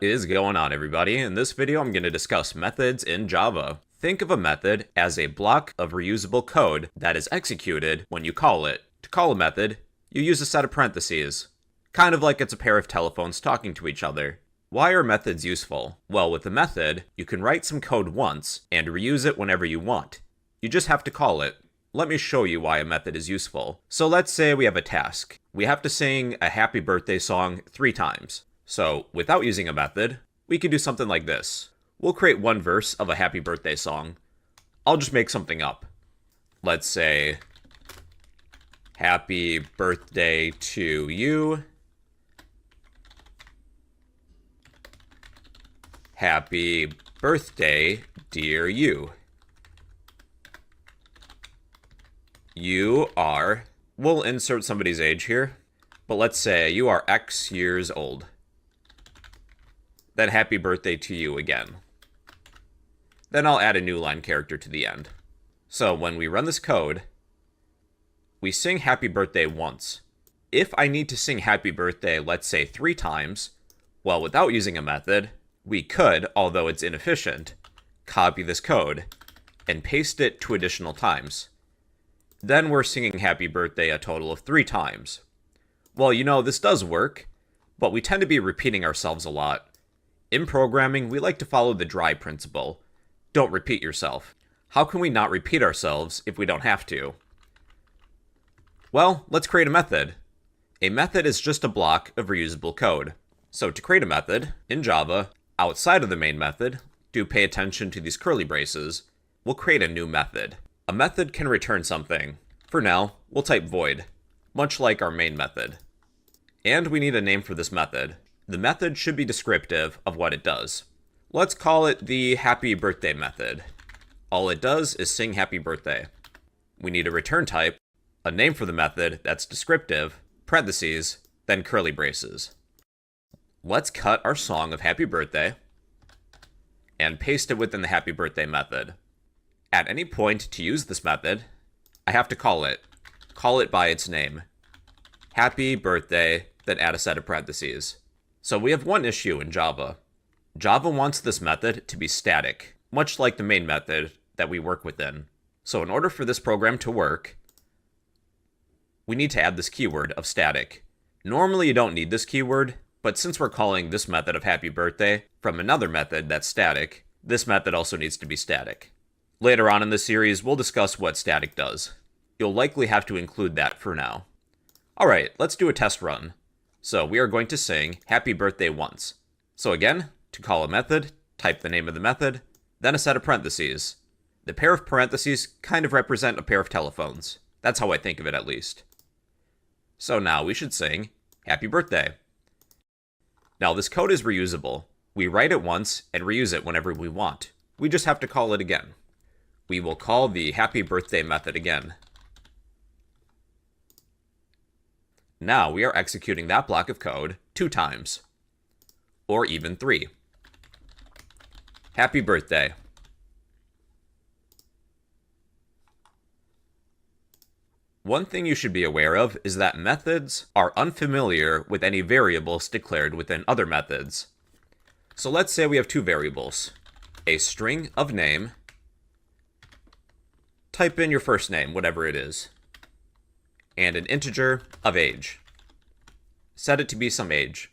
What is going on, everybody? In this video, I'm going to discuss methods in Java. Think of a method as a block of reusable code that is executed when you call it. To call a method, you use a set of parentheses, kind of like it's a pair of telephones talking to each other. Why are methods useful? Well, with a method, you can write some code once and reuse it whenever you want. You just have to call it. Let me show you why a method is useful. So let's say we have a task. We have to sing a happy birthday song 3 times. So, without using a method, we could do something like this. We'll create one verse of a happy birthday song. I'll just make something up. Let's say, happy birthday to you. Happy birthday, dear you. You are, we'll insert somebody's age here, but let's say you are X years old. Then happy birthday to you again. Then I'll add a new line character to the end. So when we run this code, we sing happy birthday once. If I need to sing happy birthday, let's say 3 times, well, without using a method, we could, although it's inefficient, copy this code and paste it 2 additional times. Then we're singing happy birthday a total of 3 times. Well, you know, this does work, but we tend to be repeating ourselves a lot. In programming, we like to follow the dry principle. Don't repeat yourself. How can we not repeat ourselves if we don't have to? Well, let's create a method. A method is just a block of reusable code. So to create a method, in Java, outside of the main method, do pay attention to these curly braces, we'll create a new method. A method can return something. For now, we'll type void, much like our main method. And we need a name for this method. The method should be descriptive of what it does. Let's call it the happy birthday method. All it does is sing happy birthday. We need a return type, a name for the method that's descriptive, parentheses, then curly braces. Let's cut our song of happy birthday and paste it within the happy birthday method. At any point to use this method, I have to call it. Call it by its name. Happy birthday, then add a set of parentheses. So we have one issue in Java. Java wants this method to be static, much like the main method that we work within. So in order for this program to work, we need to add this keyword of static. Normally you don't need this keyword, but since we're calling this method of happy birthday from another method that's static, this method also needs to be static. Later on in the series, we'll discuss what static does. You'll likely have to include that for now. Alright, let's do a test run. So we are going to sing happy birthday once. So again, to call a method, type the name of the method, then a set of parentheses. The pair of parentheses kind of represent a pair of telephones. That's how I think of it, at least. So now we should sing happy birthday. Now this code is reusable. We write it once and reuse it whenever we want. We just have to call it again. We will call the happy birthday method again. Now we are executing that block of code 2 times, or even 3. Happy birthday. One thing you should be aware of is that methods are unfamiliar with any variables declared within other methods. So let's say we have 2 variables, a string of name. Type in your first name, whatever it is, and an integer of age. Set it to be some age.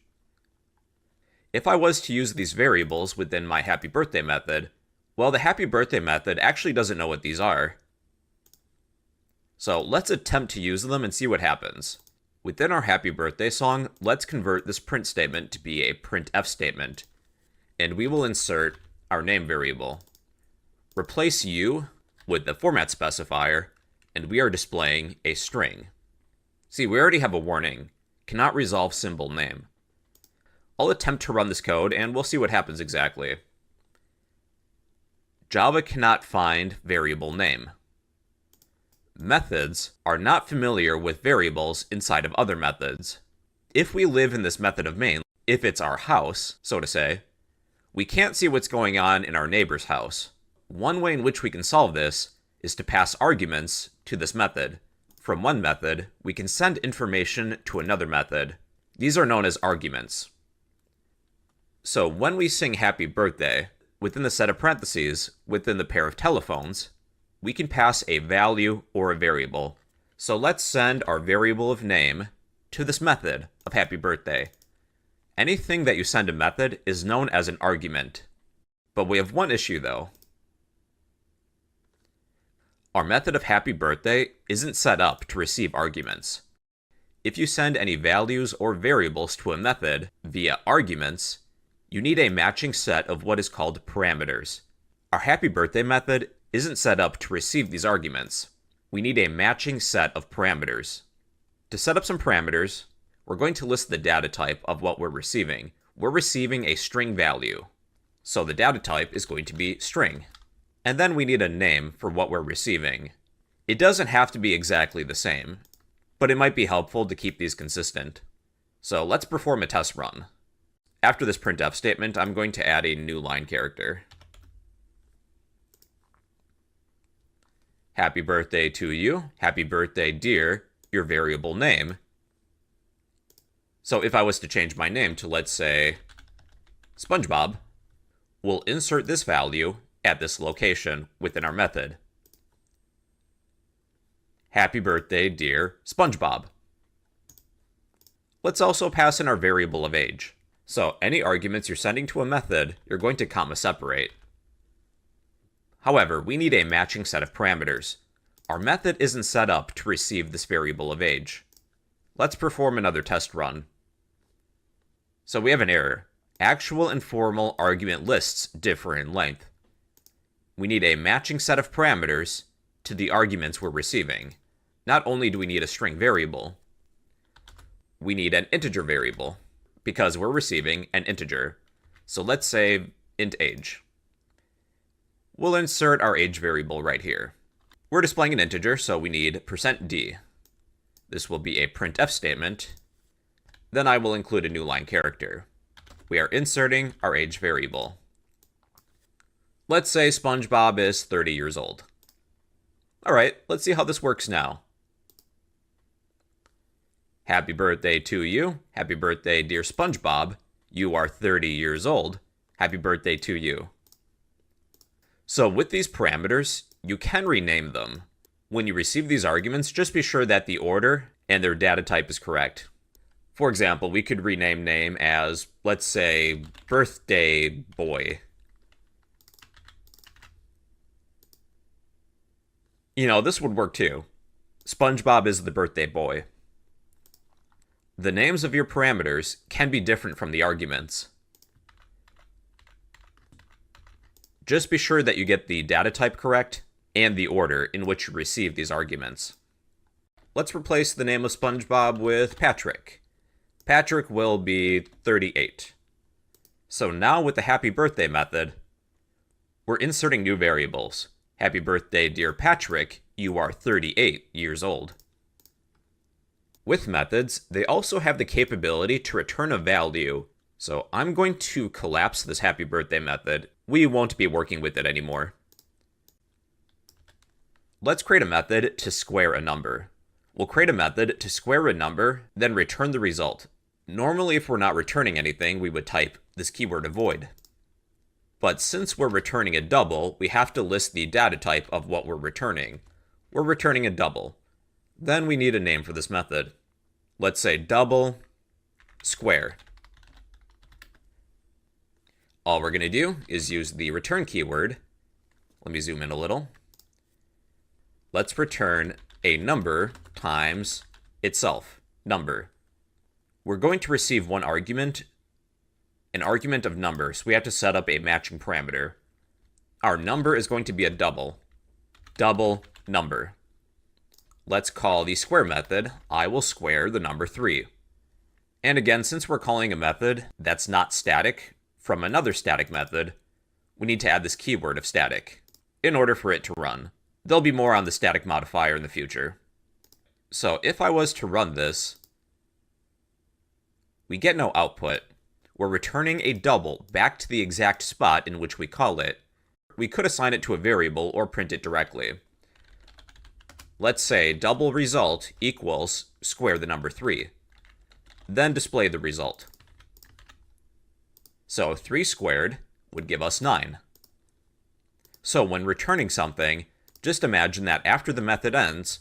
If I was to use these variables within my happy birthday method, well, the happy birthday method actually doesn't know what these are. So let's attempt to use them and see what happens. Within our happy birthday song, let's convert this print statement to be a printf statement, and we will insert our name variable. Replace you with the format specifier, and we are displaying a string. See, we already have a warning. Cannot resolve symbol name. I'll attempt to run this code, and we'll see what happens exactly. Java cannot find variable name. Methods are not familiar with variables inside of other methods. If we live in this method of main, if it's our house, so to say, we can't see what's going on in our neighbor's house. One way in which we can solve this is to pass arguments to this method. From one method, we can send information to another method. These are known as arguments. So when we sing happy birthday, within the set of parentheses, within the pair of telephones, we can pass a value or a variable. So let's send our variable of name to this method of happy birthday. Anything that you send a method is known as an argument. But we have one issue though. Our method of happy birthday isn't set up to receive arguments. If you send any values or variables to a method via arguments, you need a matching set of what is called parameters. Our happy birthday method isn't set up to receive these arguments. We need a matching set of parameters. To set up some parameters, we're going to list the data type of what we're receiving. We're receiving a string value. So the data type is going to be string. And then we need a name for what we're receiving. It doesn't have to be exactly the same, but it might be helpful to keep these consistent. So let's perform a test run. After this printf statement, I'm going to add a new line character. Happy birthday to you. Happy birthday, dear, your variable name. So if I was to change my name to, let's say, SpongeBob, we'll insert this value at this location within our method. Happy birthday, dear SpongeBob. Let's also pass in our variable of age. So any arguments you're sending to a method, you're going to comma separate. However, we need a matching set of parameters. Our method isn't set up to receive this variable of age. Let's perform another test run. So we have an error. Actual and formal argument lists differ in length. We need a matching set of parameters to the arguments we're receiving. Not only do we need a string variable, we need an integer variable, because we're receiving an integer. So let's say int age. We'll insert our age variable right here. We're displaying an integer, so we need %d. This will be a printf statement. Then I will include a new line character. We are inserting our age variable. Let's say SpongeBob is 30 years old. Alright, let's see how this works now. Happy birthday to you. Happy birthday, dear SpongeBob. You are 30 years old. Happy birthday to you. So with these parameters, you can rename them. When you receive these arguments, just be sure that the order and their data type is correct. For example, we could rename name as, let's say, birthday boy. You know, this would work too. SpongeBob is the birthday boy. The names of your parameters can be different from the arguments. Just be sure that you get the data type correct and the order in which you receive these arguments. Let's replace the name of SpongeBob with Patrick. Patrick will be 38. So now with the happy birthday method, we're inserting new variables. Happy birthday, dear Patrick, you are 38 years old. With methods, they also have the capability to return a value. So I'm going to collapse this happy birthday method. We won't be working with it anymore. Let's create a method to square a number. We'll create a method to square a number, then return the result. Normally, if we're not returning anything, we would type this keyword avoid. But since we're returning a double, we have to list the data type of what we're returning. We're returning a double. Then we need a name for this method. Let's say double square. All we're going to do is use the return keyword. Let me zoom in a little. Let's return a number times itself, number. We're going to receive one argument, an argument of number, so we have to set up a matching parameter. Our number is going to be a double number. Let's call the square method, I will square the number 3. And again, since we're calling a method that's not static from another static method, we need to add this keyword of static in order for it to run. There'll be more on the static modifier in the future. So if I was to run this, we get no output. We're returning a double back to the exact spot in which we call it. We could assign it to a variable or print it directly. Let's say double result equals square the number 3. Then display the result. So 3 squared would give us 9. So when returning something, just imagine that after the method ends,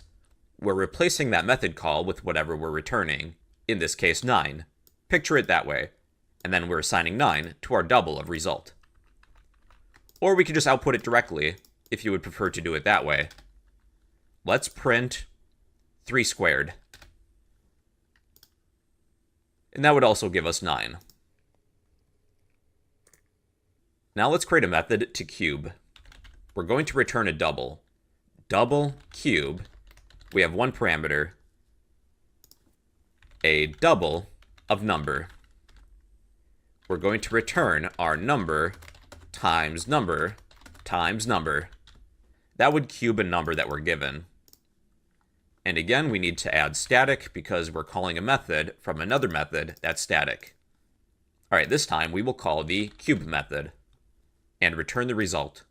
we're replacing that method call with whatever we're returning, in this case 9. Picture it that way, and then we're assigning 9 to our double of result. Or we could just output it directly, if you would prefer to do it that way. Let's print 3 squared. And that would also give us 9. Now let's create a method to cube. We're going to return a double. Double cube. We have one parameter. A double of number. We're going to return our number times number times number. That would cube a number that we're given. And again, we need to add static because we're calling a method from another method that's static. All right, this time we will call the cube method and return the result.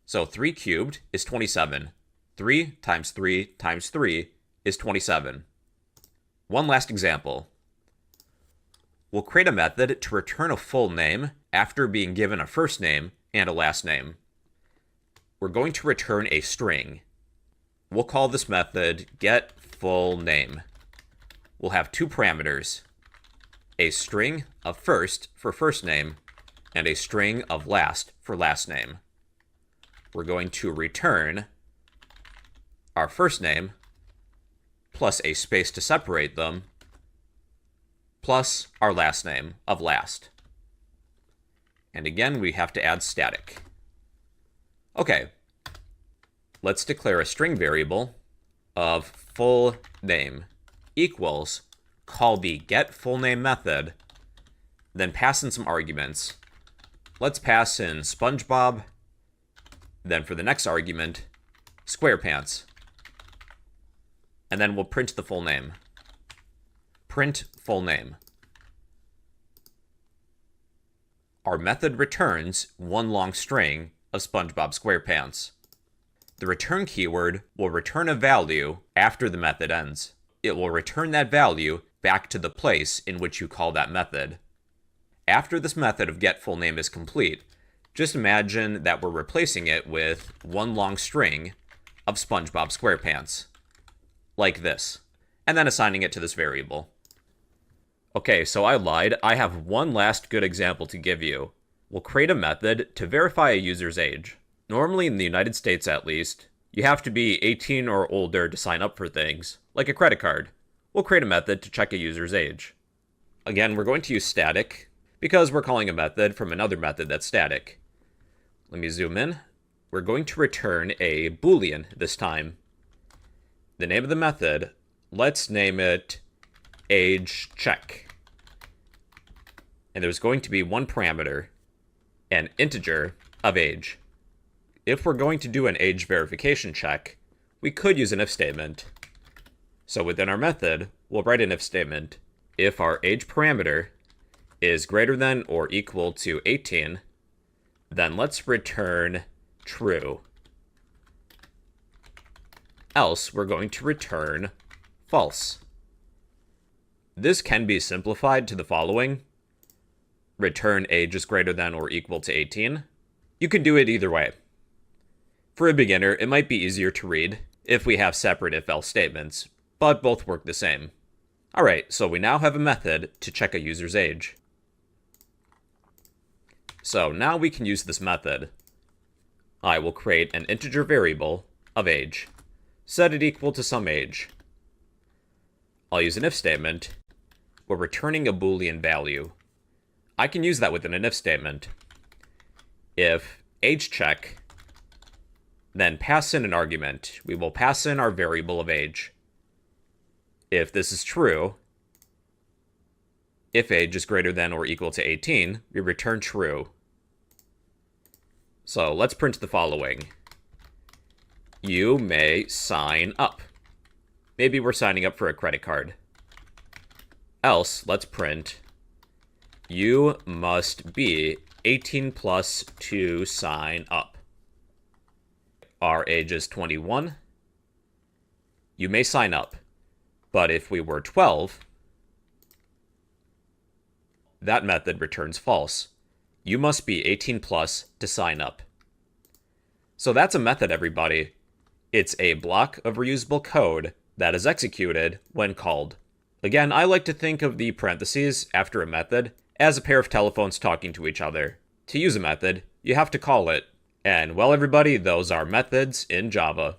So 3 cubed is 27. 3 times 3 times 3 is 27. One last example. We'll create a method to return a full name after being given a first name and a last name. We're going to return a string. We'll call this method getFullName. We'll have 2 parameters, a string of first for first name and a string of last for last name. We're going to return our first name plus a space to separate them plus our last name of last. And again, we have to add static. Okay. Let's declare a string variable of full name equals call the getFullName method, then pass in some arguments. Let's pass in SpongeBob, then for the next argument, SquarePants. And then we'll print the full name. Print full name. Our method returns one long string of SpongeBob SquarePants. The return keyword will return a value after the method ends. It will return that value back to the place in which you call that method. After this method of getFullName is complete, just imagine that we're replacing it with one long string of SpongeBob SquarePants, like this, and then assigning it to this variable. Okay, so I lied. I have one last good example to give you. We'll create a method to verify a user's age. Normally, in the United States at least, you have to be 18 or older to sign up for things, like a credit card. We'll create a method to check a user's age. Again, we're going to use static, because we're calling a method from another method that's static. Let me zoom in. We're going to return a Boolean this time. The name of the method, let's name it ageCheck. And there's going to be one parameter, an integer of age. If we're going to do an age verification check, we could use an if statement. So within our method, we'll write an if statement. If our age parameter is greater than or equal to 18, then let's return true. Else, we're going to return false. This can be simplified to the following. Return age is greater than or equal to 18. You can do it either way. For a beginner, it might be easier to read if we have separate if-else statements, but both work the same. Alright, so we now have a method to check a user's age. So now we can use this method. I will create an integer variable of age. Set it equal to some age. I'll use an if statement. We're returning a Boolean value. I can use that within an if statement. If ageCheck, then pass in an argument. We will pass in our variable of age. If this is true, if age is greater than or equal to 18, we return true. So let's print the following. You may sign up. Maybe we're signing up for a credit card. Else, let's print, you must be 18 plus to sign up. Our age is 21. You may sign up. But if we were 12, that method returns false. You must be 18 plus to sign up. So that's a method, everybody. It's a block of reusable code that is executed when called. Again, I like to think of the parentheses after a method as a pair of telephones talking to each other. To use a method, you have to call it. And well, everybody, those are methods in Java.